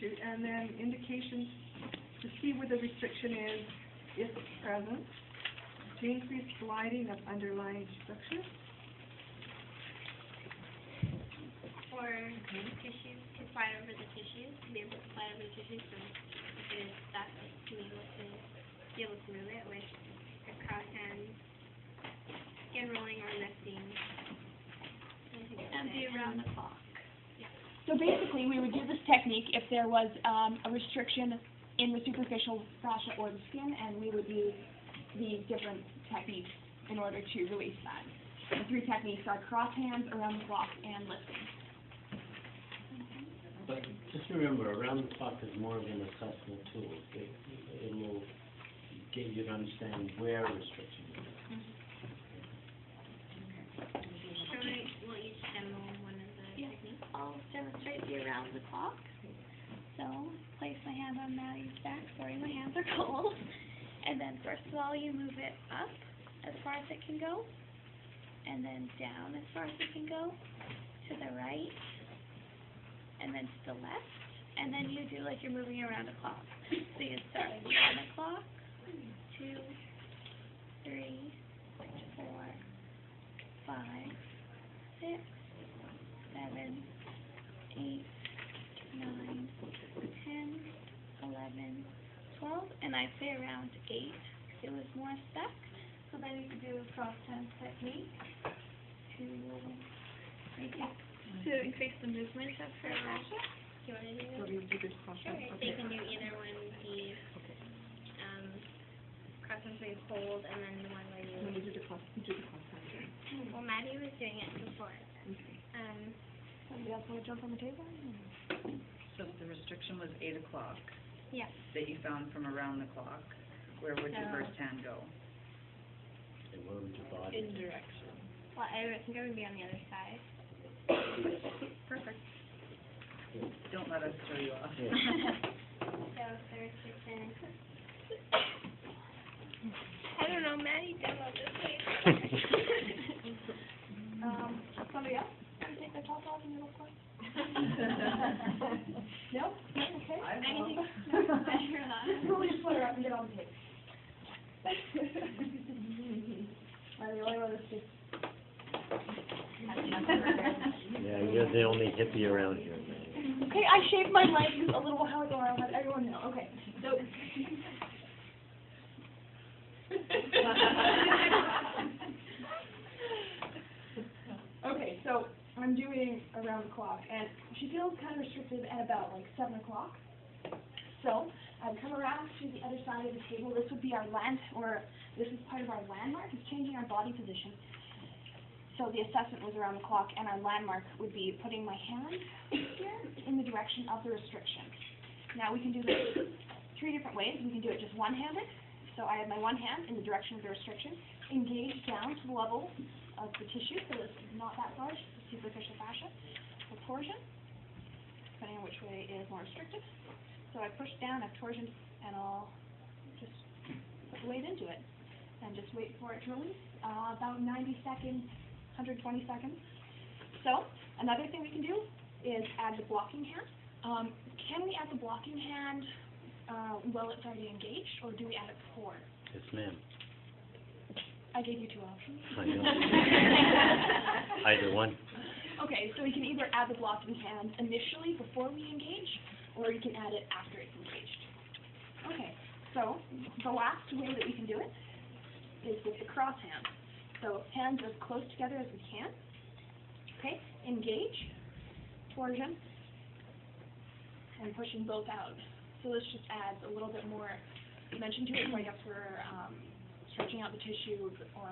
shoot, and then indications to see where the restriction is, if present, to increase sliding of underlying structure. Or tissue, to slide over the tissue, to be able to slide over the tissue, so if it is stuck, to be able to move it with the cross hands, skin rolling or lifting. And be around the clock. Yeah. So basically, we would do this technique if there was a restriction in the superficial fascia or the skin, and we would use these different techniques in order to release that. The three techniques are cross hands, around the clock, and lifting. But just remember, around the clock is more of an assessment tool. It will get you to understand where restrictions are. Will each demo one of the techniques? I'll demonstrate the around the clock. So, place my hand on Maddie's back. Sorry, my hands are cold. And then first of all, you move it up as far as it can go. And then down as far as it can go. To the right. And then to the left. And then you do like you're moving around a clock. So you start 1 o'clock, 2, 3, 4, 5, 6, 7, 8, 9, 10, 11, 12, and I'd say around 8. It was more stuck. So then you could do a cross hand technique to make it to increase the movement of her fascia. Do you want to do So it? we do this cross Sure. hands. So you can do either one, the cross hands where you hold, and then the one where When you... we do the cross hands. Well, Maddie was doing it before. Somebody else want to jump on the table? So the restriction was 8 o'clock Yeah. that you found from around the clock. Where would your first hand go? And where would your body? direction. Well, I think I would be on the other side. Perfect. Don't let us throw you off. Yeah. So third person. I don't know, Maddie demo this way. Somebody else? Want to take their top off and real quick? No? Okay. Anything better than Pull your sweater up and get on the table. I'm the only one that's just... Yeah, you're the only hippie around here, man. Okay, I shaved my legs a little while ago. I'll let everyone know. Okay, so... Okay, so I'm doing around the clock, and she feels kind of restricted at about like 7 o'clock. So I've come around to the other side of the table. This would be our this is part of our landmark. It's changing our body position. So the assessment was around the clock, and our landmark would be putting my hand here in the direction of the restriction. Now we can do this 3 different ways. We can do it just one-handed. So I have my one hand in the direction of the restriction, engage down to the level of the tissue, so it's not that large, superficial fascia, or torsion, depending on which way is more restricted. So I push down, I've torsioned, and I'll just put the weight into it, and just wait for it to release, about 90 seconds, 120 seconds. So, another thing we can do is add the blocking hand. Can we add the blocking hand while it's already engaged, or do we add it before? Yes, ma'am. I gave you 2 options. I know. Either one. Okay, so we can either add the blocking hand initially before we engage, or you can add it after it's engaged. Okay, so the last way that we can do it is with the cross hand. So hands as close together as we can. Okay, engage, torsion, and pushing both out. So this just adds a little bit more dimension to it, so I guess we're stretching out the tissue or